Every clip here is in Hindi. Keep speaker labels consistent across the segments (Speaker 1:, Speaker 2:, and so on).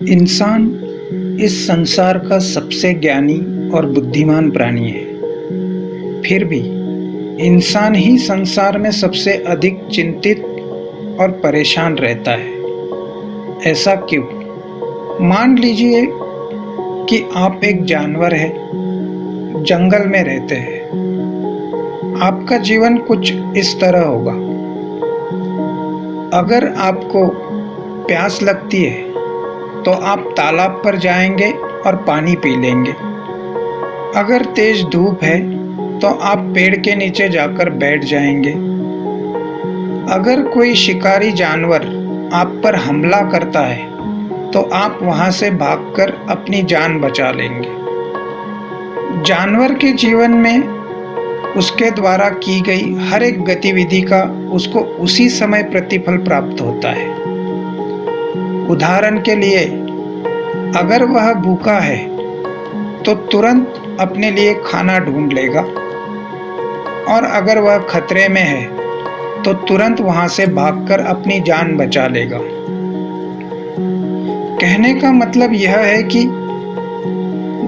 Speaker 1: इंसान इस संसार का सबसे ज्ञानी और बुद्धिमान प्राणी है। फिर भी इंसान ही संसार में सबसे अधिक चिंतित और परेशान रहता है। ऐसा क्यों? मान लीजिए कि आप एक जानवर हैं, जंगल में रहते हैं। आपका जीवन कुछ इस तरह होगा। अगर आपको प्यास लगती है तो आप तालाब पर जाएंगे और पानी पी लेंगे। अगर तेज धूप है तो आप पेड़ के नीचे जाकर बैठ जाएंगे। अगर कोई शिकारी जानवर आप पर हमला करता है तो आप वहां से भागकर अपनी जान बचा लेंगे। जानवर के जीवन में उसके द्वारा की गई हर एक गतिविधि का उसको उसी समय प्रतिफल प्राप्त होता है। उदाहरण के लिए, अगर वह भूखा है तो तुरंत अपने लिए खाना ढूंढ लेगा, और अगर वह खतरे में है तो तुरंत वहां से भागकर अपनी जान बचा लेगा। कहने का मतलब यह है कि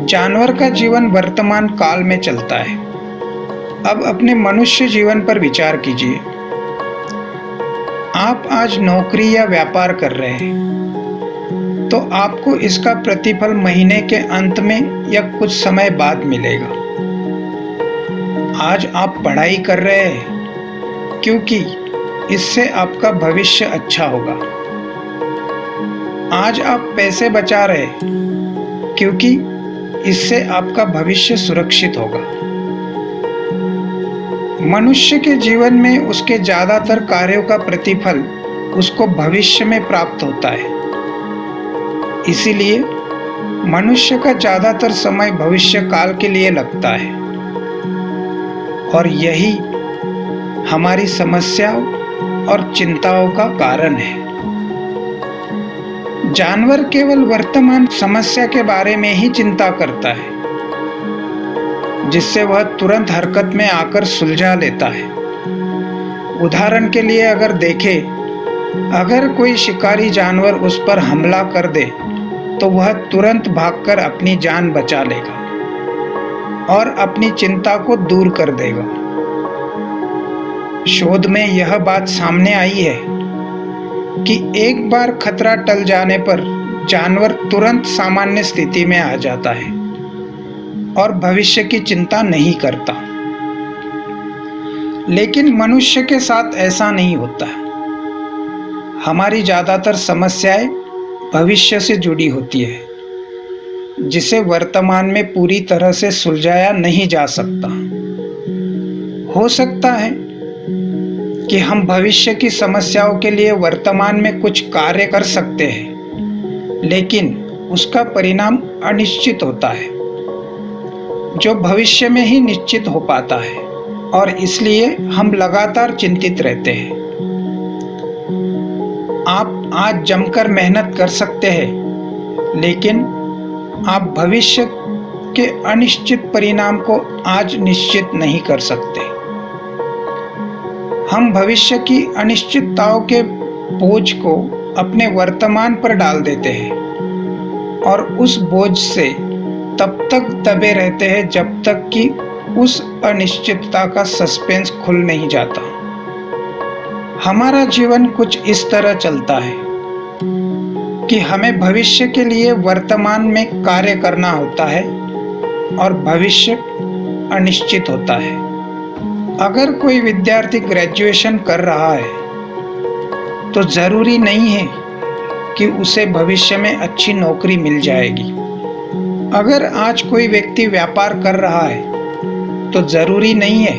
Speaker 1: जानवर का जीवन वर्तमान काल में चलता है। अब अपने मनुष्य जीवन पर विचार कीजिए। आप आज नौकरी या व्यापार कर रहे हैं तो आपको इसका प्रतिफल महीने के अंत में या कुछ समय बाद मिलेगा। आज आप पढ़ाई कर रहे हैं क्योंकि इससे आपका भविष्य अच्छा होगा। आज आप पैसे बचा रहे हैं क्योंकि इससे आपका भविष्य सुरक्षित होगा। मनुष्य के जीवन में उसके ज्यादातर कार्यों का प्रतिफल उसको भविष्य में प्राप्त होता है। इसीलिए मनुष्य का ज्यादातर समय भविष्य काल के लिए लगता है, और यही हमारी समस्याओं और चिंताओं का कारण है। जानवर केवल वर्तमान समस्या के बारे में ही चिंता करता है, जिससे वह तुरंत हरकत में आकर सुलझा लेता है। उदाहरण के लिए अगर देखें, अगर कोई शिकारी जानवर उस पर हमला कर दे तो वह तुरंत भागकर अपनी जान बचा लेगा और अपनी चिंता को दूर कर देगा। शोध में यह बात सामने आई है कि एक बार खतरा टल जाने पर जानवर तुरंत सामान्य स्थिति में आ जाता है और भविष्य की चिंता नहीं करता। लेकिन मनुष्य के साथ ऐसा नहीं होता। हमारी ज्यादातर समस्याएं भविष्य से जुड़ी होती है, जिसे वर्तमान में पूरी तरह से सुलझाया नहीं जा सकता। हो सकता है कि हम भविष्य की समस्याओं के लिए वर्तमान में कुछ कार्य कर सकते हैं, लेकिन उसका परिणाम अनिश्चित होता है, जो भविष्य में ही निश्चित हो पाता है, और इसलिए हम लगातार चिंतित रहते हैं। आप आज जमकर मेहनत कर सकते हैं, लेकिन आप भविष्य के अनिश्चित परिणाम को आज निश्चित नहीं कर सकते। हम भविष्य की अनिश्चितताओं के बोझ को अपने वर्तमान पर डाल देते हैं और उस बोझ से तब तक दबे रहते हैं जब तक कि उस अनिश्चितता का सस्पेंस खुल नहीं जाता। हमारा जीवन कुछ इस तरह चलता है कि हमें भविष्य के लिए वर्तमान में कार्य करना होता है और भविष्य अनिश्चित होता है। अगर कोई विद्यार्थी ग्रेजुएशन कर रहा है तो जरूरी नहीं है कि उसे भविष्य में अच्छी नौकरी मिल जाएगी। अगर आज कोई व्यक्ति व्यापार कर रहा है तो जरूरी नहीं है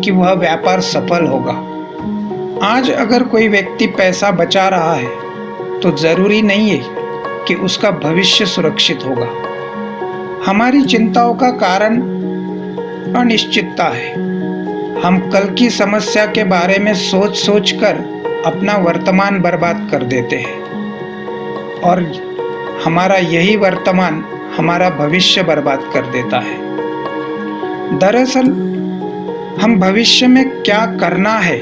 Speaker 1: कि वह व्यापार सफल होगा। आज अगर कोई व्यक्ति पैसा बचा रहा है तो जरूरी नहीं है कि उसका भविष्य सुरक्षित होगा। हमारी चिंताओं का कारण अनिश्चितता है। हम कल की समस्या के बारे में सोच सोचकर अपना वर्तमान बर्बाद कर देते हैं, और हमारा यही वर्तमान हमारा भविष्य बर्बाद कर देता है। दरअसल हम भविष्य में क्या करना है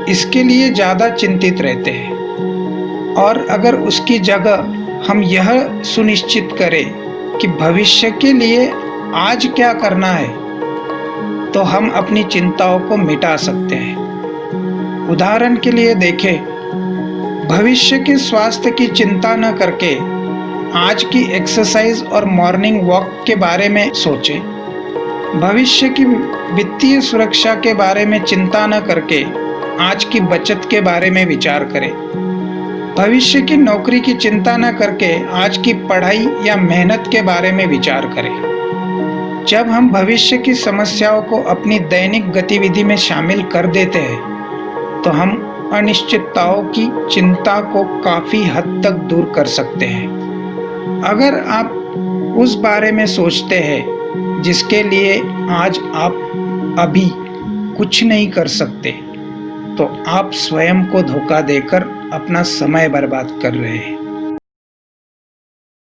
Speaker 1: इसके लिए ज्यादा चिंतित रहते हैं, और अगर उसकी जगह हम यह सुनिश्चित करें कि भविष्य के लिए आज क्या करना है, तो हम अपनी चिंताओं को मिटा सकते हैं। उदाहरण के लिए देखें, भविष्य के स्वास्थ्य की चिंता न करके आज की एक्सरसाइज और मॉर्निंग वॉक के बारे में सोचें। भविष्य की वित्तीय सुरक्षा के बारे में चिंता न करके आज की बचत के बारे में विचार करें। भविष्य की नौकरी की चिंता न करके आज की पढ़ाई या मेहनत के बारे में विचार करें। जब हम भविष्य की समस्याओं को अपनी दैनिक गतिविधि में शामिल कर देते हैं, तो हम अनिश्चितताओं की चिंता को काफी हद तक दूर कर सकते हैं। अगर आप उस बारे में सोचते हैं जिसके लिए आज आप अभी कुछ नहीं कर सकते, तो आप स्वयं को धोखा देकर अपना समय बर्बाद कर रहे हैं।